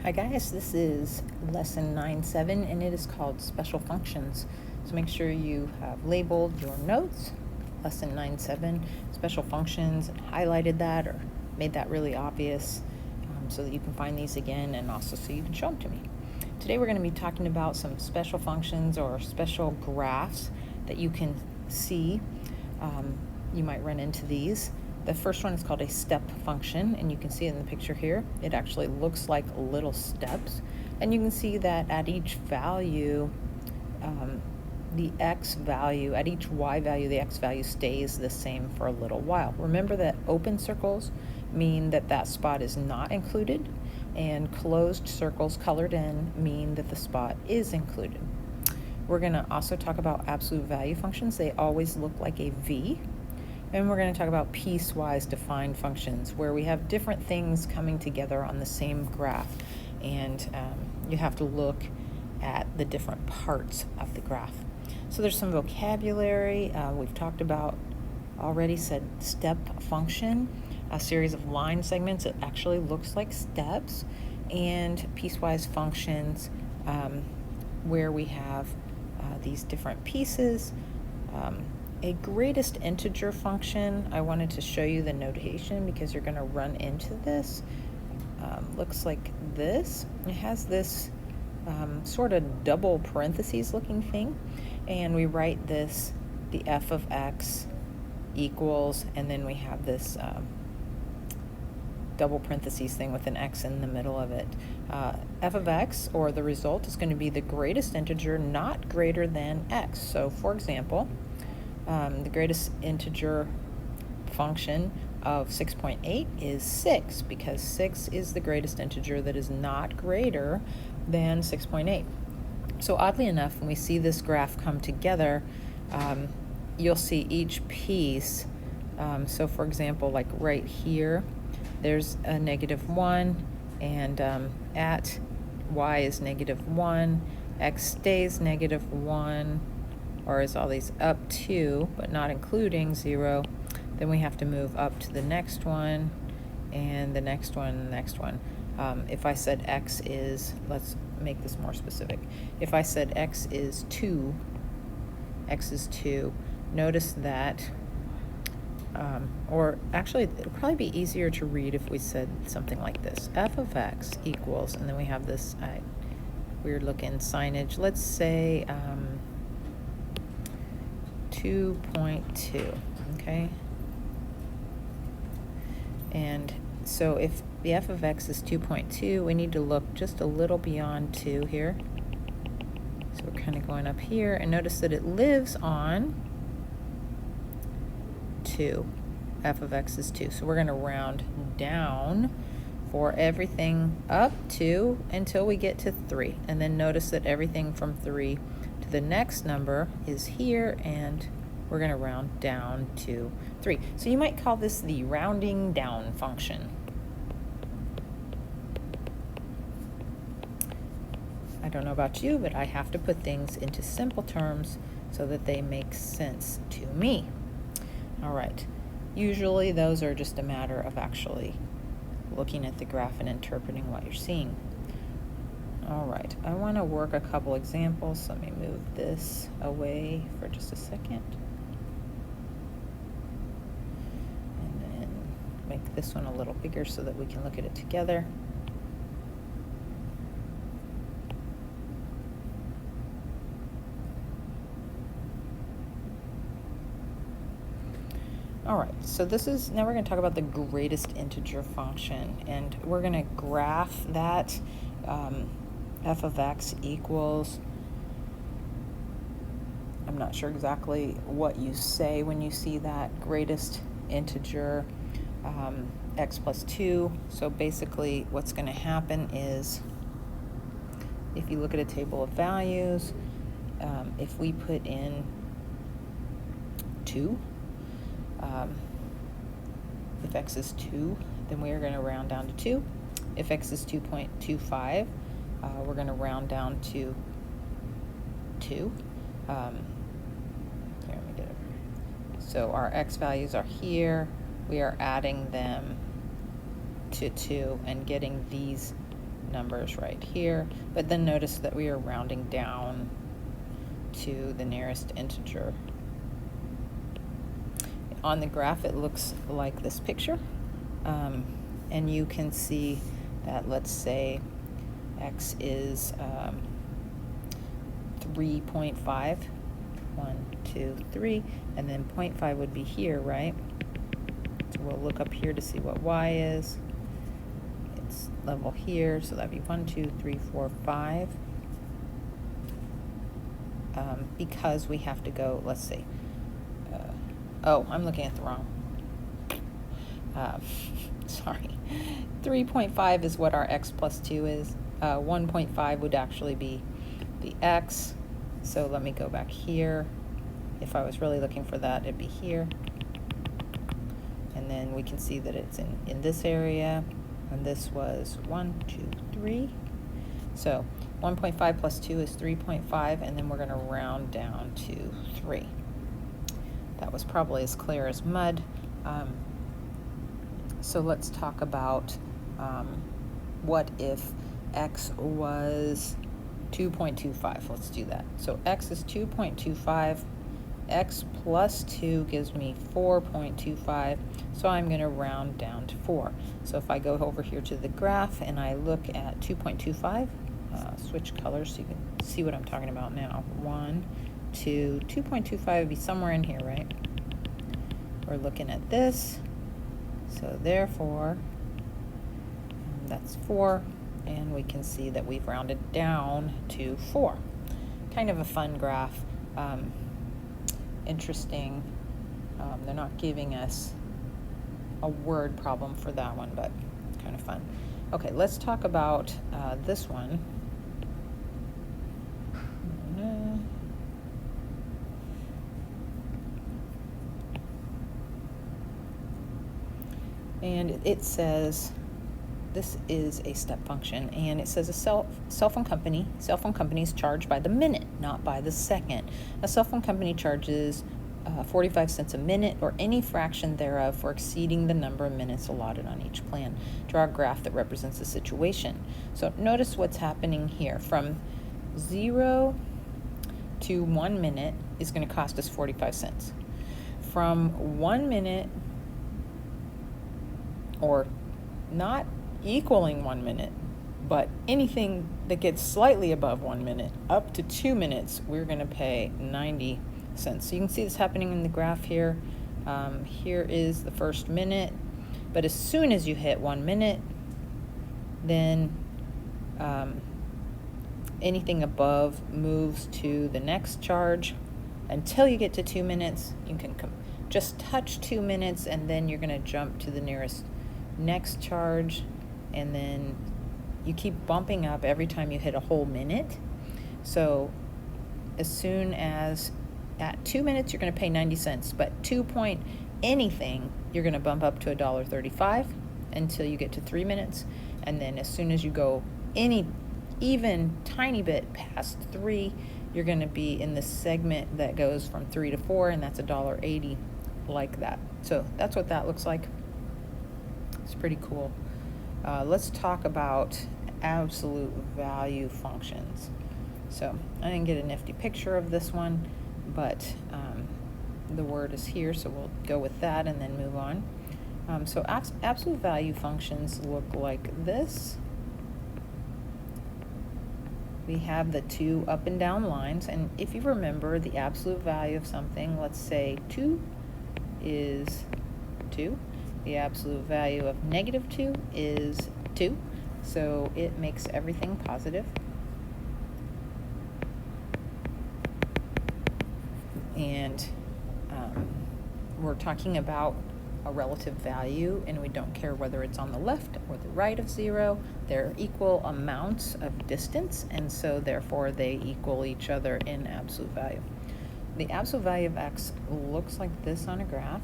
Hi guys, this is lesson 9.7 and it is called special functions. So make sure you have labeled your notes, lesson 9.7, special functions, and highlighted that or made that really obvious so that you can find these again and also so you can show them to me. Today we're going to be talking about some special functions or special graphs that you can see. You might run into these. The first one is called a step function, and you can see it in the picture here. It actually looks like little steps, and you can see that at each value, the x value, at each y value, the x value stays the same for a little while. Remember that open circles mean that that spot is not included, and closed circles colored in mean that the spot is included. We're going to also talk about absolute value functions. They always look like a V. And we're going to talk about piecewise defined functions, where we have different things coming together on the same graph, and you have to look at the different parts of the graph. So there's some vocabulary. We've talked about already, said step function, a series of line segments. It actually looks like steps, and piecewise functions, where we have these different pieces. A greatest integer function, I wanted to show you the notation because you're going to run into this. Looks like this. It has this sort of double parentheses looking thing, and we write this, the f of x equals, and then we have this double parentheses thing with an x in the middle of it. F of x, or the result, is going to be the greatest integer not greater than x. So for example, the greatest integer function of 6.8 is 6, because 6 is the greatest integer that is not greater than 6.8. So oddly enough, when we see this graph come together, you'll see each piece. So for example, like right here, there's a -1, and at y is -1, x stays -1, or is all these up to, but not including 0, then we have to move up to the next one, and the next one, and the next one. If I said x is, let's make this more specific. If I said x is 2, notice that, or actually, it'll probably be easier to read if we said something like this. F of x equals, and then we have this weird looking signage. Let's say 2.2, okay? And so if the f of x is 2.2, we need to look just a little beyond 2 here. So we're kind of going up here, and notice that it lives on 2. F of x is 2. So we're going to round down for everything up to until we get to 3. And then notice that everything from 3 to the next number is here, and we're going to round down to 3. So you might call this the rounding down function. I don't know about you, but I have to put things into simple terms so that they make sense to me. All right. Usually those are just a matter of actually looking at the graph and interpreting what you're seeing. All right, I want to work a couple examples, so let me move this away for just a second. And then make this one a little bigger so that we can look at it together. All right, so now we're going to talk about the greatest integer function, and we're going to graph that. F of x equals, I'm not sure exactly what you say when you see that greatest integer, x plus 2. So basically what's going to happen is, if you look at a table of values, if we put in 2, if x is 2, then we are going to round down to 2. If x is 2.25, we're going to round down to 2. Here, let me get it. So our x values are here. We are adding them to 2 and getting these numbers right here, but then notice that we are rounding down to the nearest integer. On the graph, it looks like this picture, and you can see that, let's say, x is 3.5, 1, 2, 3, and then 0.5 would be here, right? So we'll look up here to see what y is. It's level here, so that'd be 1, 2, 3, 4, 5. Because we have to go, let's see. Oh, I'm looking at the wrong. Sorry. 3.5 is what our x plus 2 is. 1.5 would actually be the x. So let me go back here. If I was really looking for that, it'd be here. And then we can see that it's in this area. And this was 1, 2, 3. So 1.5 plus 2 is 3.5, and then we're going to round down to 3. That was probably as clear as mud. So let's talk about what if x was 2.25. Let's do that. So x is 2.25. X plus 2 gives me 4.25. So I'm going to round down to 4. So if I go over here to the graph and I look at 2.25, switch colors so you can see what I'm talking about now. 1, 2, 2.25 would be somewhere in here, right? We're looking at this. So therefore, that's 4. And we can see that we've rounded down to 4. Kind of a fun graph. Interesting. They're not giving us a word problem for that one, but it's kind of fun. Okay, let's talk about this one. And it says, this is a step function, and it says a cell phone company is charged by the minute, not by the second. A cell phone company charges 45 cents a minute or any fraction thereof for exceeding the number of minutes allotted on each plan. Draw a graph that represents the situation. So notice what's happening here. From 0 to 1 minute is going to cost us 45 cents. From 1 minute, or not equaling 1 minute, but anything that gets slightly above 1 minute, up to 2 minutes, we're going to pay 90 cents. So you can see this happening in the graph here. Here is the first minute, but as soon as you hit 1 minute, then anything above moves to the next charge until you get to 2 minutes. You can just touch 2 minutes, and then you're going to jump to the next charge, and then you keep bumping up every time you hit a whole minute. So as soon as at 2 minutes you're going to pay 90 cents, but 2 point anything you're going to bump up to $1.35 until you get to 3 minutes, and then as soon as you go even tiny bit past 3, you're going to be in the segment that goes from 3 to 4, and that's $1.80, like that. So that's what that looks like. It's pretty cool. Let's talk about absolute value functions. So I didn't get a nifty picture of this one, but the word is here, so we'll go with that and then move on. So absolute value functions look like this. We have the two up and down lines, and if you remember the absolute value of something, let's say 2 is 2. The absolute value of -2 is 2, so it makes everything positive. And we're talking about a relative value, and we don't care whether it's on the left or the right of 0. They're equal amounts of distance, and so therefore they equal each other in absolute value. The absolute value of x looks like this on a graph.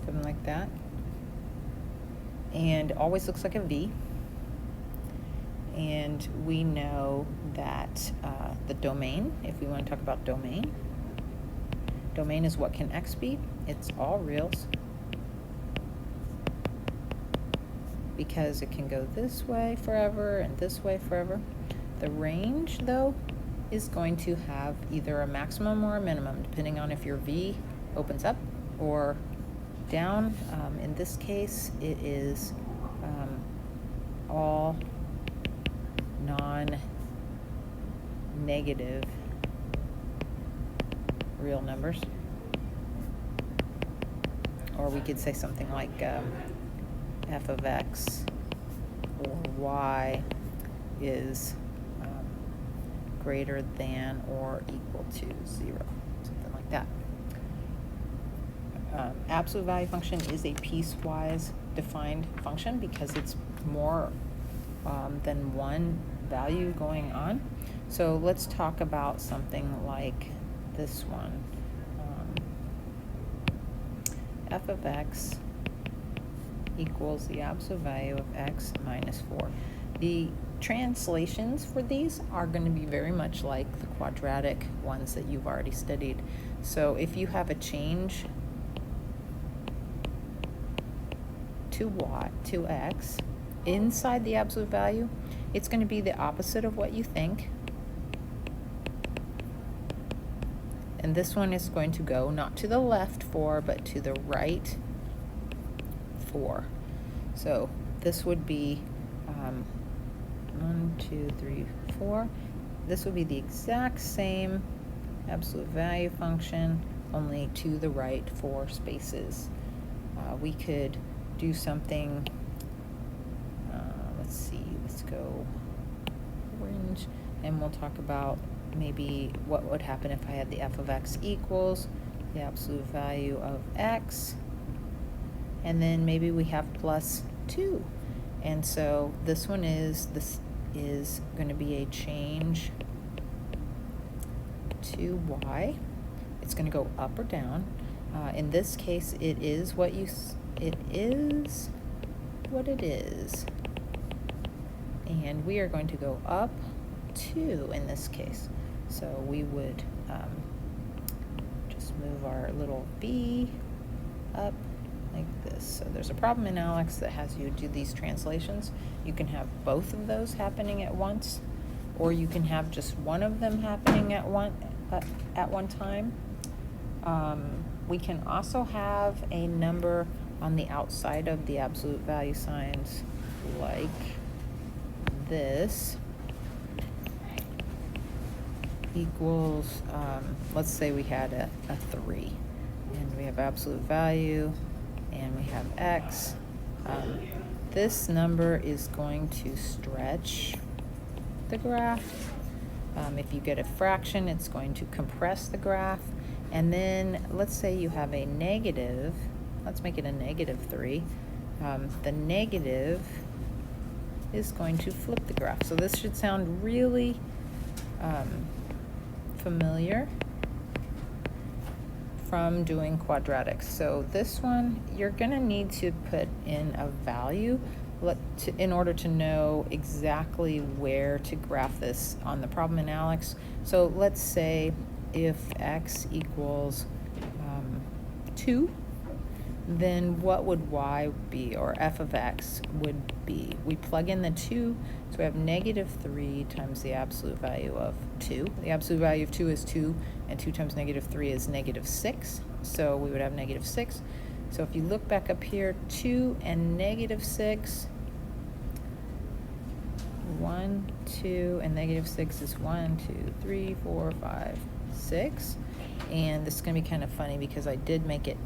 Something like that. And always looks like a V. And we know that the domain, if we want to talk about domain is what can x be? It's all reals, because it can go this way forever and this way forever. The range, though, is going to have either a maximum or a minimum, depending on if your V opens up or down. In this case, it is all non-negative real numbers. Or we could say something like f of x or y is greater than or equal to 0, something like that. Absolute value function is a piecewise defined function because it's more than one value going on. So let's talk about something like this one. F of x equals the absolute value of x minus 4. The translations for these are going to be very much like the quadratic ones that you've already studied. So if you have a change to x inside the absolute value, it's going to be the opposite of what you think. And this one is going to go not to the left 4, but to the right 4. So this would be 1, 2, 3, 4. This would be the exact same absolute value function, only to the right 4 spaces. We could do something, let's go orange, and we'll talk about maybe what would happen if I had the f of x equals the absolute value of x, and then maybe we have plus 2. And so this is going to be a change to y. It's going to go up or down. In this case, it is what it is. And we are going to go up 2 in this case. So we would just move our little b up like this. So there's a problem in Alex that has you do these translations. You can have both of those happening at once, or you can have just one of them happening at one time. We can also have a number on the outside of the absolute value signs like this equals, let's say we had a 3, and we have absolute value, and we have x. This number is going to stretch the graph. If you get a fraction, it's going to compress the graph. And then let's say you have a negative, let's make it a -3. The negative is going to flip the graph. So this should sound really familiar from doing quadratics. So this one, you're going to need to put in a value in order to know exactly where to graph this on the problem in Alex. So let's say if x equals 2, then what would y be, or f of x would be? We plug in the 2, so we have -3 times the absolute value of 2. The absolute value of 2 is 2, and 2 times -3 is -6, so we would have -6. So if you look back up here, 2 and -6, 1, 2, and -6 is 1, 2, 3, 4, 5, 6. And this is going to be kind of funny because I did make it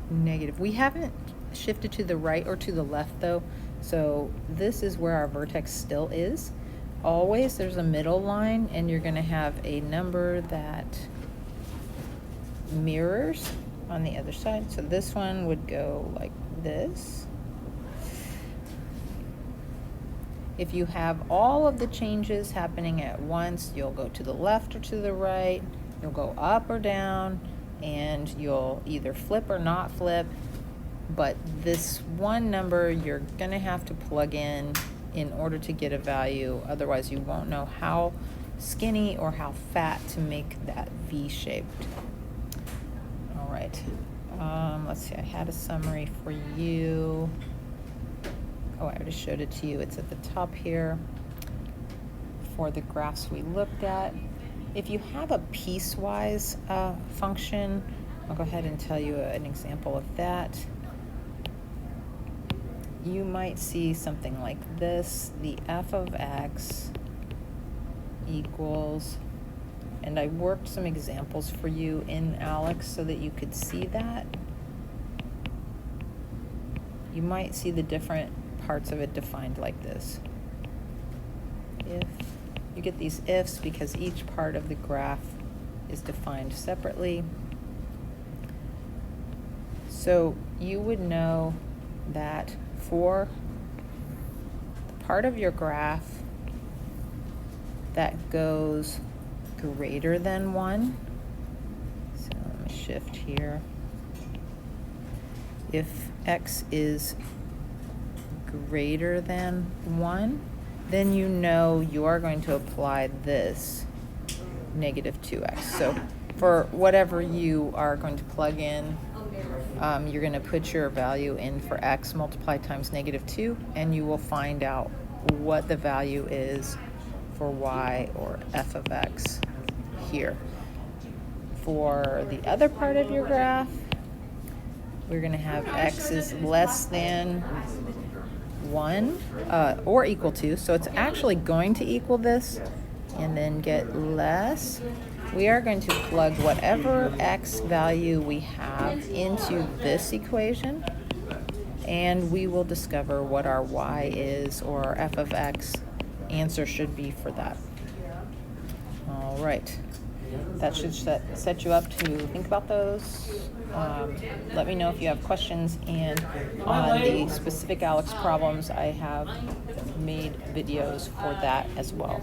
negative. We haven't shifted to the right or to the left though, so this is where our vertex still is. Always there's a middle line, and you're going to have a number that mirrors on the other side. So this one would go like this. If you have all of the changes happening at once, you'll go to the left or to the right, you'll go up or down, and you'll either flip or not flip. but this one number you're going to have to plug in order to get a value. Otherwise, you won't know how skinny or how fat to make that V-shaped. All right. Let's see. I had a summary for you. Oh, I already showed it to you. It's at the top here for the graphs we looked at. If you have a piecewise function, I'll go ahead and tell you an example of that. You might see something like this. The f of x equals, and I worked some examples for you in Alex so that you could see that. You might see the different parts of it defined like this. If you get these ifs because each part of the graph is defined separately. So you would know that for the part of your graph that goes greater than 1, so let me shift here. If x is greater than 1, then you know you are going to apply this negative 2x. So for whatever you are going to plug in, you're going to put your value in for x multiplied times negative 2, and you will find out what the value is for y or f of x here. For the other part of your graph, we're going to have x is less than 1 or equal to, so it's actually going to equal this and then get less. We are going to plug whatever x value we have into this equation, and we will discover what our y is, or our f of x answer should be for that. All right. That should set you up to think about those. Let me know if you have questions, and on the specific Alex problems, I have made videos for that as well.